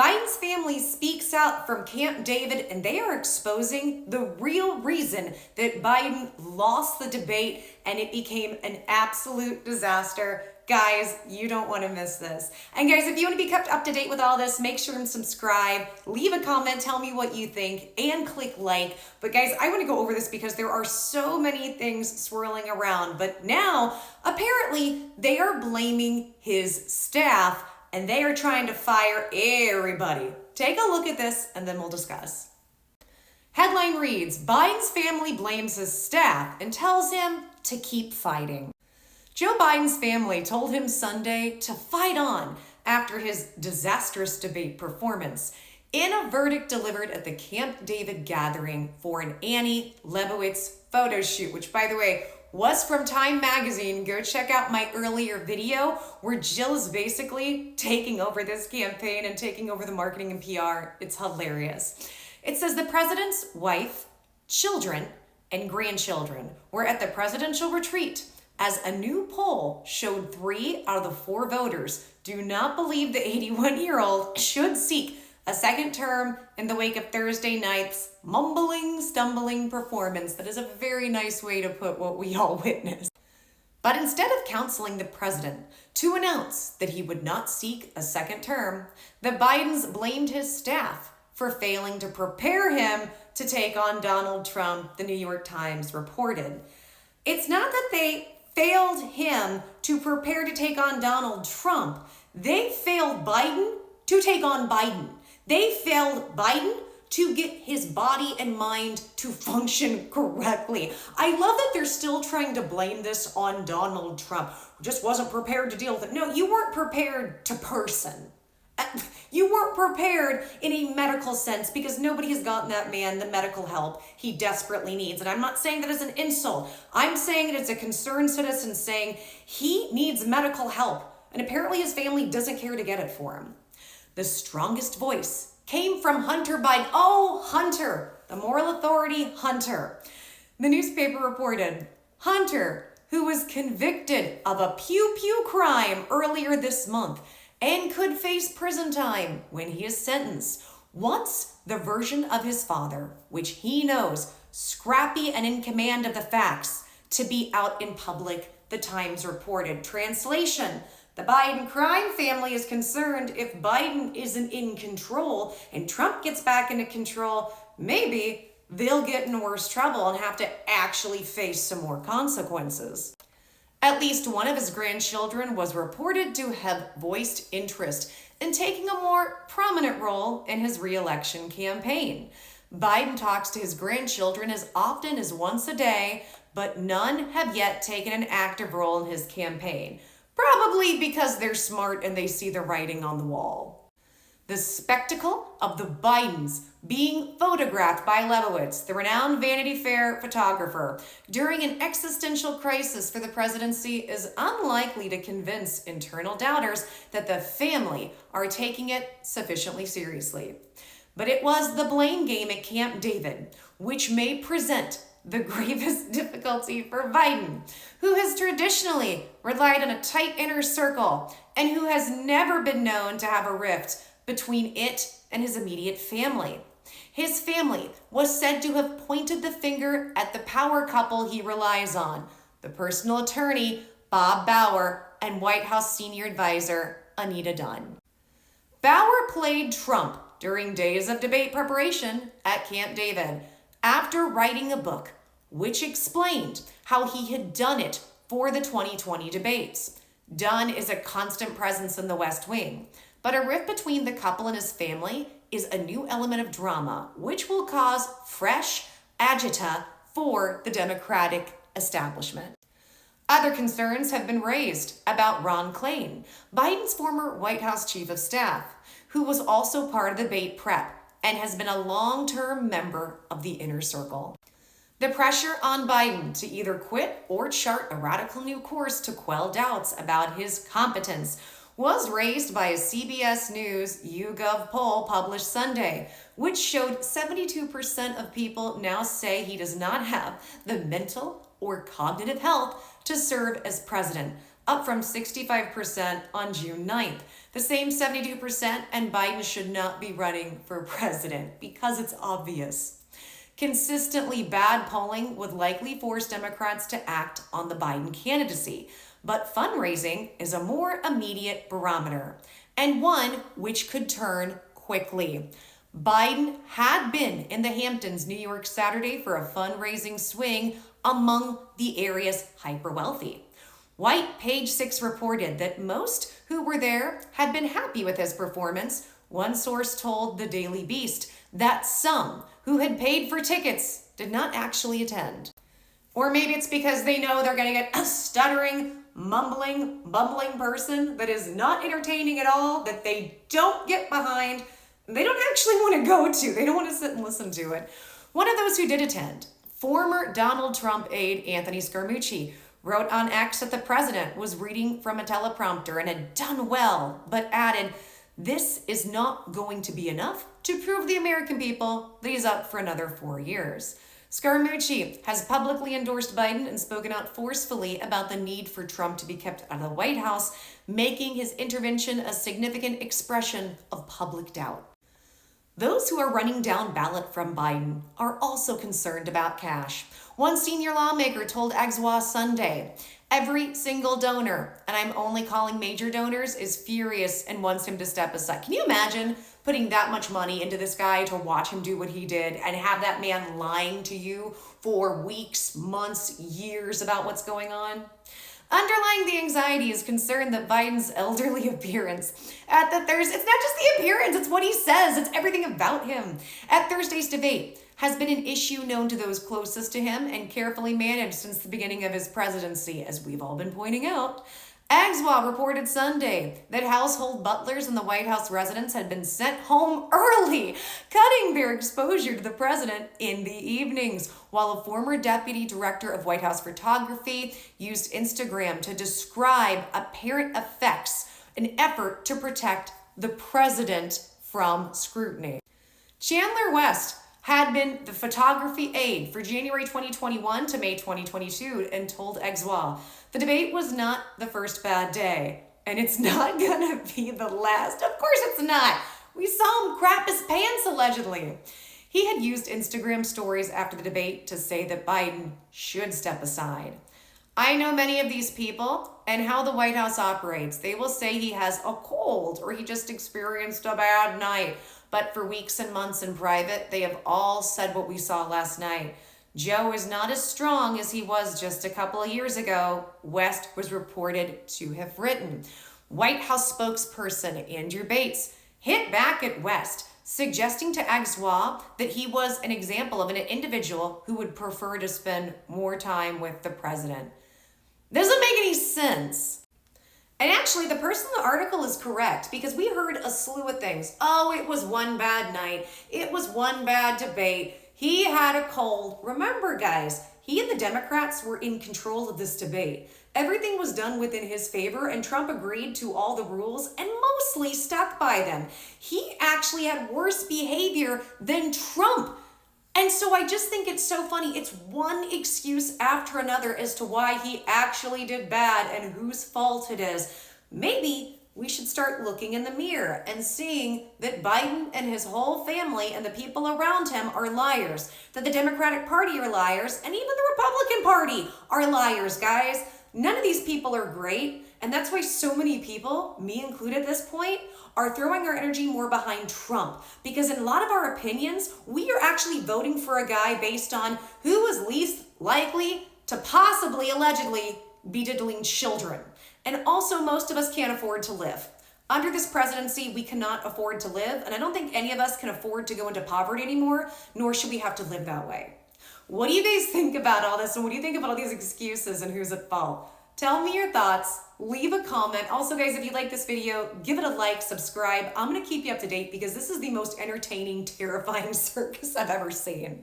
Biden's family speaks out from Camp David, and they are exposing the real reason that Biden lost the debate and it became an absolute disaster. Guys, you don't want to miss this. And guys, if you want to be kept up to date with all this, make sure and subscribe, leave a comment, tell me what you think, and click like. But guys, I want to go over this because there are so many things swirling around. But now, apparently, they are blaming his staff and they are trying to fire everybody. Take a look at this and then we'll discuss. Headline reads, Biden's family blames his staff and tells him to keep fighting. Joe Biden's family told him Sunday to fight on after his disastrous debate performance in a verdict delivered at the Camp David gathering for an Annie Leibovitz photo shoot, which, by the way, was from Time Magazine. Go check out my earlier video where Jill is basically taking over this campaign and taking over the marketing and PR. It's hilarious. It says the president's wife, children, and grandchildren were at the presidential retreat as a new poll showed 3 out of the 4 voters do not believe the 81-year-old should seek a second term in the wake of Thursday night's mumbling, stumbling performance. That is a very nice way to put what we all witnessed. But instead of counseling the president to announce that he would not seek a second term, the Bidens blamed his staff for failing to prepare him to take on Donald Trump, the New York Times reported. It's not that they failed him to prepare to take on Donald Trump. They failed Biden to take on Biden. They failed Biden to get his body and mind to function correctly. I love that they're still trying to blame this on Donald Trump, who just wasn't prepared to deal with it. No, you weren't prepared to person. You weren't prepared in a medical sense because nobody has gotten that man the medical help he desperately needs. And I'm not saying that as an insult. I'm saying it as a concerned citizen saying he needs medical help. And apparently his family doesn't care to get it for him. The strongest voice came from Hunter Biden. Oh, Hunter, the moral authority, Hunter. The newspaper reported, Hunter, who was convicted of a pew-pew crime earlier this month, and could face prison time when he is sentenced, wants the version of his father, which he knows, scrappy and in command of the facts, to be out in public, the Times reported. Translation, the Biden crime family is concerned if Biden isn't in control and Trump gets back into control, maybe they'll get in worse trouble and have to actually face some more consequences. At least one of his grandchildren was reported to have voiced interest in taking a more prominent role in his re-election campaign. Biden talks to his grandchildren as often as once a day, but none have yet taken an active role in his campaign, probably because they're smart and they see the writing on the wall. The spectacle of the Bidens being photographed by Leibovitz, the renowned Vanity Fair photographer, during an existential crisis for the presidency is unlikely to convince internal doubters that the family are taking it sufficiently seriously. But it was the blame game at Camp David, which may present the gravest difficulty for Biden, who has traditionally relied on a tight inner circle and who has never been known to have a rift between it and his immediate family. His family was said to have pointed the finger at the power couple he relies on, the personal attorney, Bob Bauer, and White House senior advisor, Anita Dunn. Bauer played Trump during days of debate preparation at Camp David after writing a book which explained how he had done it for the 2020 debates. Dunn is a constant presence in the West Wing, but a rift between the couple and his family is a new element of drama, which will cause fresh agita for the Democratic establishment. Other concerns have been raised about Ron Klain, Biden's former White House chief of staff, who was also part of the debate prep and has been a long-term member of the inner circle. The pressure on Biden to either quit or chart a radical new course to quell doubts about his competence was raised by a CBS News YouGov poll published Sunday, which showed 72% of people now say he does not have the mental or cognitive health to serve as president, up from 65% on June 9th. The same 72%, and Biden should not be running for president because it's obvious. Consistently bad polling would likely force Democrats to act on the Biden candidacy, but fundraising is a more immediate barometer, and one which could turn quickly. Biden had been in the Hamptons, New York, Saturday for a fundraising swing among the area's hyper-wealthy. White Page 6 reported that most who were there had been happy with his performance. One source told the Daily Beast that some who had paid for tickets did not actually attend. Or maybe it's because they know they're going to get a stuttering, mumbling, bumbling person that is not entertaining at all, that they don't get behind, they don't actually want to go to. They don't want to sit and listen to it. One of those who did attend, former Donald Trump aide Anthony Scaramucci, wrote on X that the president was reading from a teleprompter and had done well, but added, "This is not going to be enough to prove the American people that he's up for another 4 years." Scaramucci has publicly endorsed Biden and spoken out forcefully about the need for Trump to be kept out of the White House, making his intervention a significant expression of public doubt. Those who are running down ballot from Biden are also concerned about cash. One senior lawmaker told Exwa Sunday, "Every single donor, and I'm only calling major donors, is furious and wants him to step aside." Can you imagine putting that much money into this guy to watch him do what he did and have that man lying to you for weeks, months, years about what's going on? Underlying the anxiety is concern that Biden's elderly appearance at the Thursday, it's not just the appearance, it's what he says, it's everything about him. At Thursday's debate has been an issue known to those closest to him and carefully managed since the beginning of his presidency, as we've all been pointing out. Exwa reported Sunday that household butlers in the White House residence had been sent home early, cutting their exposure to the president in the evenings, while a former deputy director of White House photography used Instagram to describe apparent effects, an effort to protect the president from scrutiny. Chandler West had been the photography aide for January 2021 to May 2022 and told Exwa, "The debate was not the first bad day, and it's not gonna be the last." Of course it's not. We saw him crap his pants allegedly. He had used Instagram stories after the debate to say that Biden should step aside. "I know many of these people and how the White House operates. They will say he has a cold or he just experienced a bad night. But for weeks and months in private, they have all said what we saw last night. Joe is not as strong as he was just a couple of years ago," West was reported to have written. White House spokesperson Andrew Bates hit back at West, suggesting to Exwa that he was an example of an individual who would prefer to spend more time with the president. Doesn't make any sense. And actually, the person in the article is correct because we heard a slew of things. Oh, it was one bad night. It was one bad debate. He had a cold. Remember, guys, he and the Democrats were in control of this debate. Everything was done within his favor, and Trump agreed to all the rules and mostly stuck by them. He actually had worse behavior than Trump. And so I just think it's so funny. It's one excuse after another as to why he actually did bad and whose fault it is. Maybe we should start looking in the mirror and seeing that Biden and his whole family and the people around him are liars, that the Democratic Party are liars, and even the Republican Party are liars, guys. None of these people are great, and that's why so many people, me included at this point, are throwing our energy more behind Trump. Because in a lot of our opinions, we are actually voting for a guy based on who is least likely to possibly, allegedly, be diddling children. And also, most of us can't afford to live. Under this presidency, we cannot afford to live, and I don't think any of us can afford to go into poverty anymore, nor should we have to live that way. What do you guys think about all this, and what do you think about all these excuses and who's at fault? Tell me your thoughts, leave a comment. Also, guys, if you like this video, give it a like, subscribe. I'm gonna keep you up to date because this is the most entertaining, terrifying circus I've ever seen.